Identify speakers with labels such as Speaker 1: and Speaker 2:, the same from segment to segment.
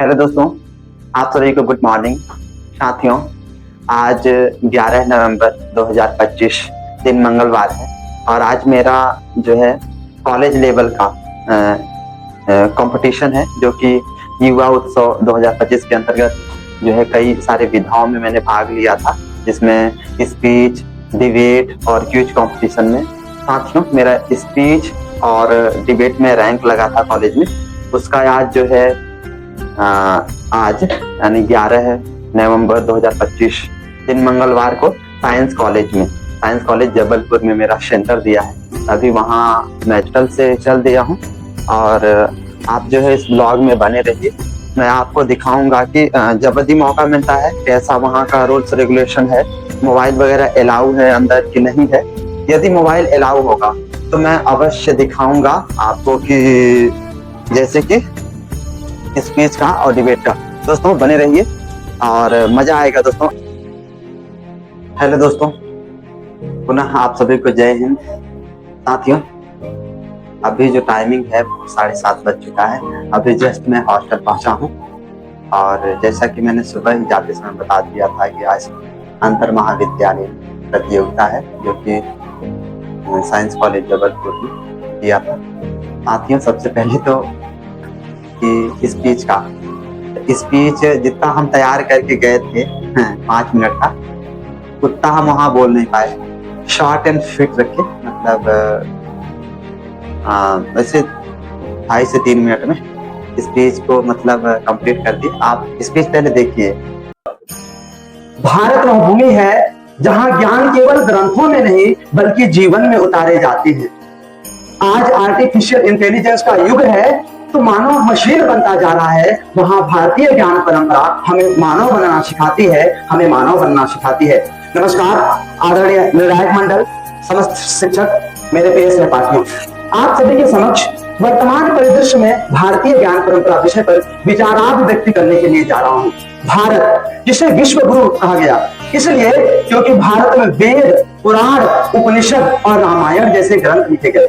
Speaker 1: Hello दोस्तों, आप सभी को गुड मॉर्निंग। साथियों, आज 11 नवंबर 2025 दिन मंगलवार है और आज मेरा जो है कॉलेज लेवल का कंपटीशन है, जो कि युवा उत्सव 2025 के अंतर्गत जो है कई सारे विधाओं में मैंने भाग लिया था, जिसमें स्पीच, डिबेट और क्विज कंपटीशन में। साथियों, मेरा स्पीच और डिबेट में रैंक लगा था कॉलेज में। उसका आज जो है आज यानी 11 नवंबर 2025 दिन मंगलवार को साइंस कॉलेज जबलपुर में मेरा सेंटर दिया है। अभी वहाँ मेडिकल से चल दिया हूँ और आप जो है इस ब्लॉग में बने रहिए। मैं आपको दिखाऊंगा कि जब भी मौका मिलता है कैसा वहाँ का रूल्स रेगुलेशन है, मोबाइल वगैरह अलाउ है अंदर कि नहीं है। यदि मोबाइल अलाउ होगा तो मैं अवश्य दिखाऊंगा आपको कि जैसे कि स्पीच का और डिबेट का। दोस्तों बने रहिए और मजा आएगा दोस्तों। हेलो दोस्तों, पुनः आप सभी को जय हिंद। साथियों, अभी जो टाइमिंग है 7:30 बज चुका है। अभी जस्ट मैं हॉस्टल पहुंचा हूं और जैसा कि मैंने सुबह ही जाते समय बता दिया था कि आज अंतर महाविद्यालय प्रतियोगिता है, जो कि साइंस कॉलेज जबलपुर में किया था। साथियों, सबसे पहले तो कि स्पीच जितना हम तैयार करके गए थे 5 मिनट का, उतना हम वहाँ बोल नहीं पाए। शॉर्ट एंड स्वीट रखे, मतलब वैसे 2.5 से 3 मिनट में स्पीच को मतलब कंप्लीट कर दी। आप स्पीच पहले देखिए।
Speaker 2: भारत वह भूमि है जहां ज्ञान केवल ग्रंथों में नहीं बल्कि जीवन में उतारे जाते हैं। आज आर्टिफिशियल इंटेलिजेंस का युग है, तो मानव मशीन बनता जा रहा है। वहां भारतीय ज्ञान परंपरा हमें मानव बनना सिखाती है, नमस्कार आदरणीय निर्णायक मंडल, समस्त शिक्षक, मेरे प्रिय सहपाठियों, आप सभी के समक्ष वर्तमान परिदृश्य में भारतीय ज्ञान परंपरा विषय पर विचारार्थ व्यक्त करने के लिए जा रहा हूँ। भारत, जिसे विश्व गुरु कहा गया, इसलिए क्योंकि भारत में वेद, पुराण, उपनिषद और रामायण जैसे ग्रंथ लिखे गए।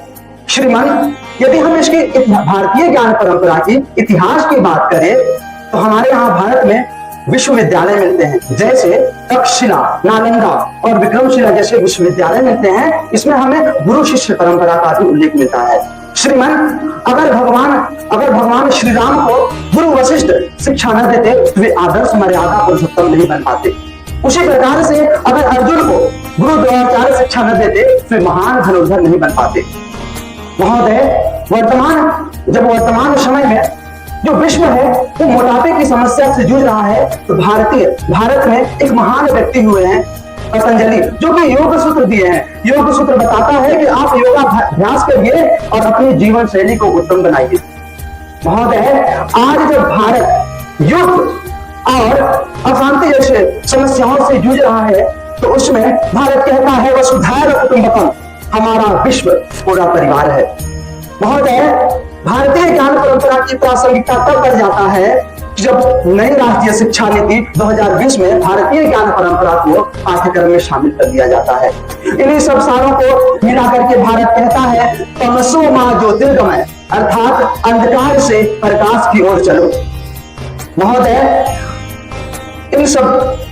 Speaker 2: श्रीमान, यदि हम इसकी भारतीय ज्ञान परंपरा की इतिहास की बात करें तो हमारे यहाँ भारत में विश्वविद्यालय मिलते हैं, जैसे तक्षशिला, नालंदा और विक्रमशिला जैसे विश्वविद्यालय मिलते हैं। इसमें हमें गुरु शिष्य परंपरा का भी उल्लेख मिलता है। श्रीमान, अगर भगवान श्री राम को गुरु वशिष्ठ शिक्षा न देते तो वे आदर्श मर्यादा पुरुषोत्तम नहीं बन पाते। उसी प्रकार से अगर अर्जुन को गुरु द्रोणाचार्य शिक्षा न देते तो वे महान धनुर्धर नहीं बन पाते। महोदय, वर्तमान समय में जो विश्व है वो मोटापे की समस्या से जूझ रहा है, तो भारत में एक महान व्यक्ति हुए हैं पतंजलि, जो कि योग सूत्र दिए हैं। योग सूत्र बताता है कि आप योगाभ्यास करिए और अपनी जीवन शैली को उत्तम बनाइए। महोदय, आज जब भारत युद्ध और अशांति जैसे समस्याओं से जूझ रहा है, तो उसमें भारत कहता है वसुधैव कुटुंबकम, हमारा विश्व पूरा परिवार है। महोदय, भारतीय ज्ञान परंपरा की प्रासंगिकता तब बढ़ जाता है जब नई राष्ट्रीय शिक्षा नीति 2020 में भारतीय ज्ञान परंपरा को पाठ्यक्रम में शामिल कर दिया जाता है। इन्हीं सब सारों को मिलाकर के भारत कहता है तमसो मां ज्योतिर्गमय, अर्थात अंधकार से प्रकाश की ओर चलो। महोदय, इन सब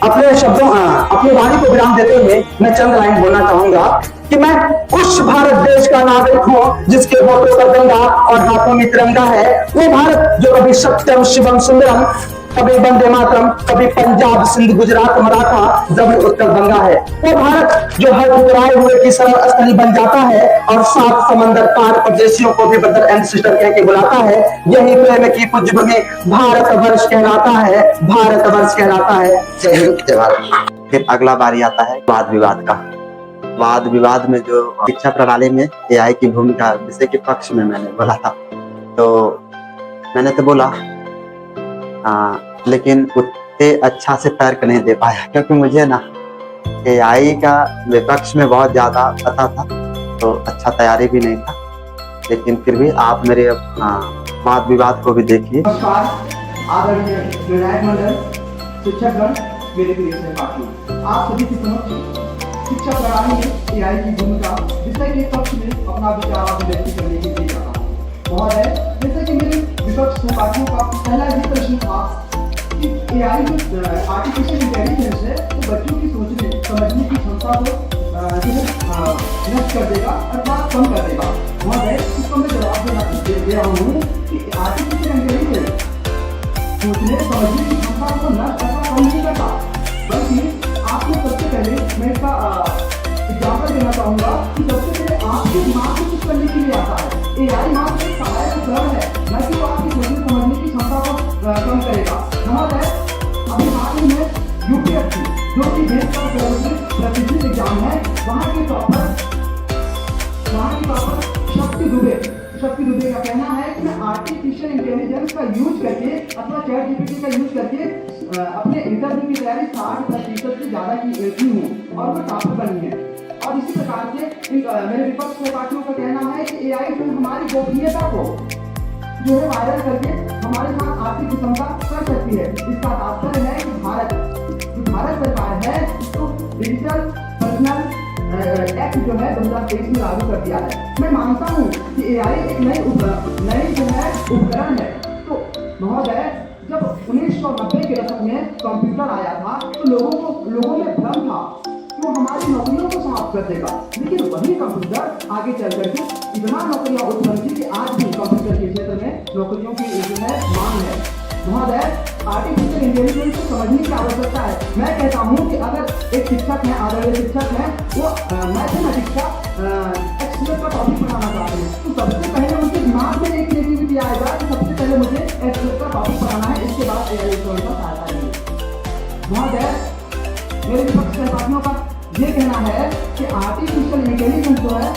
Speaker 2: अपनी वाणी को विराम देते हुए मैं चंद लाइन बोलना चाहूंगा कि मैं उस भारत देश का नागरिक हूँ जिसके होठों पर गंगा और हाथों में तिरंगा है। वो भारत जो कभी सत्यम शिवम सुंदरम, कभी वंदे मातरम, कभी पंजाब सिंध गुजरात मराठा, जब उत्तर गंगा है। वो भारत जो हर ठुकराए हुए की सरल स्थली बन जाता है और 7 समंदर पार परदेशियों को भी ब्रदर एंड सिस्टर कह के बुलाता है। यही प्रेम की पूज्य भूमि भारतवर्ष कहलाता है, जय हिंद, जय भारत।
Speaker 1: फिर अगला बारी आता है वाद विवाद का। वाद विवाद में जो शिक्षा प्रणाली में एआई की भूमिका विषय के पक्ष में मैंने बोला था, तो मैंने तो बोला लेकिन उतने अच्छा से तर्क नहीं दे पाया, क्योंकि मुझे ना एआई का विपक्ष में बहुत ज्यादा पता था, तो अच्छा तैयारी भी नहीं था। लेकिन फिर भी आप मेरे वाद विवाद को भी देखिए।
Speaker 2: आदरणीय निर्णायक मंडल, शिक्षकगण, मेरे प्रिय सहपाठियों, आप सभी के समक्ष शिक्षा प्रणाली में एआई की भूमिका विषय के पक्ष में अपना विचार व्यक्त करने के लिए जा रहा हूँ। महोदय, जैसे कि मेरे विपक्ष सहपाठियों का पहला ये प्रश्न था कि एआई जो आर्टिफिशियल इंटेलिजेंस है वो बच्चों की सोचने समझने की क्षमता को जो है नष्ट कर देगा अथवा कम कर देगा। महोदय, इसको मैं जवाब दे रहा हूँ कि आर्टिफिशियल इंटेलिजेंस सोचने समझने की क्षमता को नष्ट अथवा कम नहीं करता, बल्कि आपको सबसे पहले मैं इसका एग्जाम्पल देना चाहूँगा कि सबसे पहले आपके दिमाग को कुछ करने के लिए आता है। एआई मात्र एक सहायक उपकरण है, न कि वो आपकी सोचने समझने की क्षमता को कम करेगा। हमारे अभी हाल ही में यूपीएससी जो कि देश का प्रतिष्ठित एग्जाम है, वहाँ के टॉपर शक्ति दुबे का कहना है कि मैं आर्टिफिशियल इंटेलिजेंस का यूज करके अथवा चैट जीपीटी का यूज करके अपने इंटरव्यू की तैयारी 60% से ज़्यादा की हूँ और वो टॉपर बनी है। और इसी प्रकार से मेरे विपक्ष सहपाठियों का कहना है कि एआई जो हमारी गोपनीयता को जो है वायरल करके हमारे साथ आर्थिक विषमता कर सकती है। इसका तात्पर्य है कि भारत सरकार है तो डिजिटल पर्सनल एक्ट जो है 2023 में लागू कर दिया है। मैं मानता हूँ कि एआई एक नई जो है उपकरण है। तो महोदय, जब 1990 के दशक में कंप्यूटर आया था तो लोगों में भ्रम था कि वो हमारी नौकरियों को समाप्त कर देगा, लेकिन वही कंप्यूटर आगे चल करके इतना नौकरियां उत्पन्न की कि आज भी कंप्यूटर के क्षेत्र में नौकरियों की जो है मांग है। महोदय, आर्टिफिशियल इंटेलिजेंस को समझने की आवश्यकता है। मैं कहता हूँ कि अगर एक शिक्षक है, आदरणीय शिक्षक है, वो मैथमेटिक्स का एक्सेल का टॉपिक पढ़ाना चाहते हैं, तो सबसे पहले उनके दिमाग में एक क्रिएटिविटी आएगा कि सबसे पहले मुझे एक्सेल का टॉपिक पढ़ाना है, इसके बाद एआई का सहायता लेंगे। महोदय, मेरे विपक्ष सहपाठियों का ये कहना है कि आर्टिफिशियल इंटेलिजेंस जो है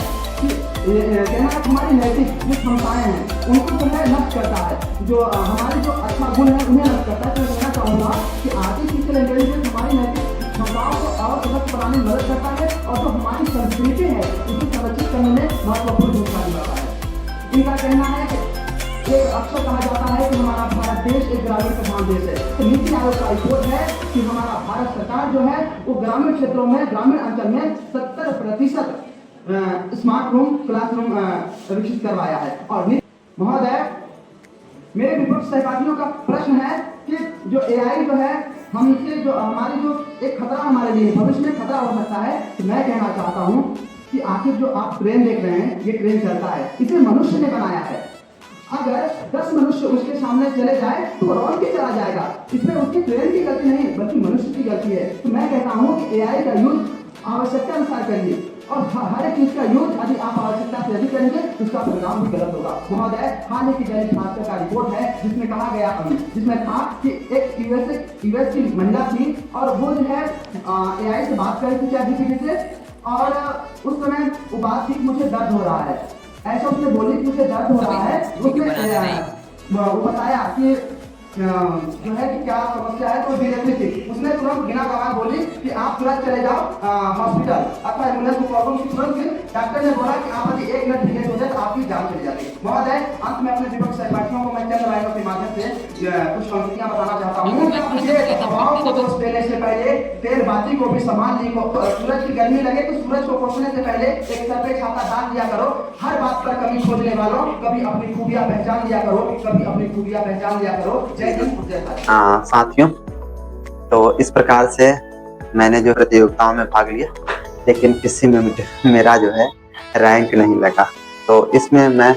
Speaker 2: कहना है हमारी नैतिक जो क्षमताएं हैं उनको जो है नष्ट करता है, जो हमारे जो अच्छा गुण है उन्हें नष्ट करता है। तो मैं कहना चाहूँगा कि आर्टिफिशियल इंटेलिजेंस हमारी नैतिक क्षमताओं को और सशक्त बनाने में मदद करता है और जो हमारी संस्कृति है उसे संरक्षित करने में महत्वपूर्ण भूमिका निभाता है। इनका कहना है कि एक अक्सर कहा जाता है कि हमारा भारत देश एक ग्रामीण प्रधान देश है। तो नीति आयोग का रिपोर्ट है कि हमारा भारत सरकार जो है वो ग्रामीण क्षेत्रों में, ग्रामीण अंचल में 70% स्मार्ट रूम क्लासरूम विकसित करवाया है। और महोदय, मेरे विपक्ष सहपाठियों का प्रश्न है कि जो एआई जो है हमसे जो हमारी जो एक खतरा हमारे लिए भविष्य में खतरा हो सकता है। तो मैं कहना चाहता हूँ कि आखिर जो आप ट्रेन देख रहे हैं, ये ट्रेन चलता है, इसे मनुष्य ने बनाया है। अगर 10 मनुष्य उसके सामने चले जाए तो रोड के चला जाएगा, इसमें उसकी ट्रेन की गलती नहीं बल्कि मनुष्य की गलती है। तो मैं कहता हूँ कि एआई का यूज आवश्यकता अनुसार करिए और हर एक चीज का यूज यदि आप आवश्यकता से अधिक करेंगे तो उसका परिणाम भी गलत होगा। महोदय, हाल ही की दैनिक भास्कर का रिपोर्ट है जिसमें कहा गया जिसमें था कि एक यूएस की महिला थी और वो जो है एआई से बात कर रही थी चैट जीपीटी से, और उस समय वो बात थी मुझे दर्द हो रहा है, ऐसा उसने बोली कि मुझे दर्द हो रहा है। उसने वो बताया कि जो है कि क्या समस्या है, तो डिलीवरी थी। उसने तुरंत बिना गवाह बोली कि आप तुरंत चले जाओ हॉस्पिटल अथवा एम्बुलेंस को कॉल करो। तुरंत डॉक्टर ने बोला कि आप यदि 1 मिनट डिले हो जाए तो आपकी जान चली जाती है। महोदय, अंत में अपने विपक्ष सहपाठियों को मैं चंद लाइनों के माध्यम से कुछ पंक्तियां बताना चाहता हूँ। हवाओं को दोष देने से पहले तेलबाजी को भी संभाल ली, सूरज की गर्मी लगे तो सूरज को पोषने से पहले एक सर पे छाता डाल दिया करो। हर बात पर कमी खोजने वालों कभी अपनी खूबियां पहचान लिया करो, कभी अपनी खूबियां पहचान लिया करो।
Speaker 1: साथियों, तो इस प्रकार से मैंने जो प्रतियोगिताओं में भाग लिया, लेकिन किसी में मेरा जो है रैंक नहीं लगा। तो इसमें मैं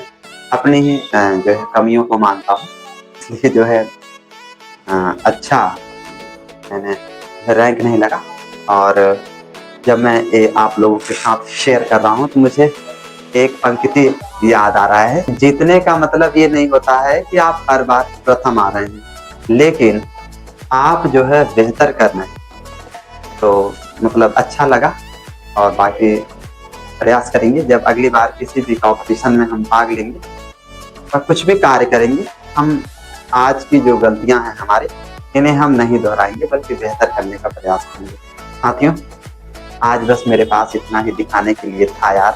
Speaker 1: अपनी ही जो है कमियों को मानता हूँ, इसलिए जो है अच्छा मैंने रैंक नहीं लगा। और जब मैं ये आप लोगों के साथ शेयर कर रहा हूँ तो मुझे एक पंक्ति याद आ रहा है। जीतने का मतलब ये नहीं होता है कि आप हर बार प्रथम आ रहे हैं, लेकिन आप जो है बेहतर कर रहे हैं। तो मतलब अच्छा लगा और बाकी प्रयास करेंगे जब अगली बार किसी भी कॉम्पिटिशन में हम भाग लेंगे और कुछ भी कार्य करेंगे, हम आज की जो गलतियां हैं हमारे, इन्हें हम नहीं दोहराएंगे बल्कि बेहतर करने का प्रयास करेंगे। साथियों, आज बस मेरे पास इतना ही दिखाने के लिए था यार,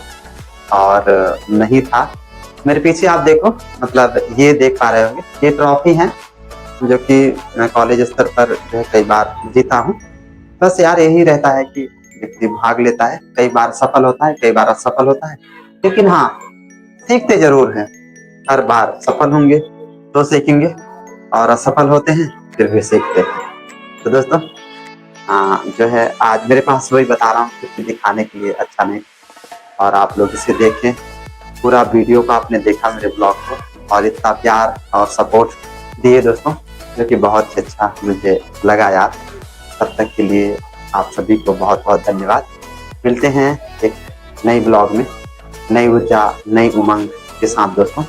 Speaker 1: और नहीं था। मेरे पीछे आप देखो, मतलब ये देख पा रहे होंगे, ये ट्रॉफी है जो कि मैं कॉलेज स्तर पर जो है कई बार जीता हूँ। बस यार यही रहता है कि व्यक्ति भाग लेता है, कई बार सफल होता है, कई बार असफल होता है, लेकिन हाँ सीखते जरूर हैं। हर बार सफल होंगे तो सीखेंगे और असफल होते हैं फिर भी सीखते हैं। तो दोस्तों जो है आज मेरे पास वही बता रहा हूँ, कुछ दिखाने के लिए अच्छा नहीं, और आप लोग इसे देखें। पूरा वीडियो को आपने देखा मेरे ब्लॉग को और इतना प्यार और सपोर्ट दिए दोस्तों, जो कि बहुत ही अच्छा मुझे लगा यार। तब तक के लिए आप सभी को बहुत बहुत धन्यवाद। मिलते हैं एक नई ब्लॉग में, नई ऊर्जा, नई उमंग के साथ दोस्तों।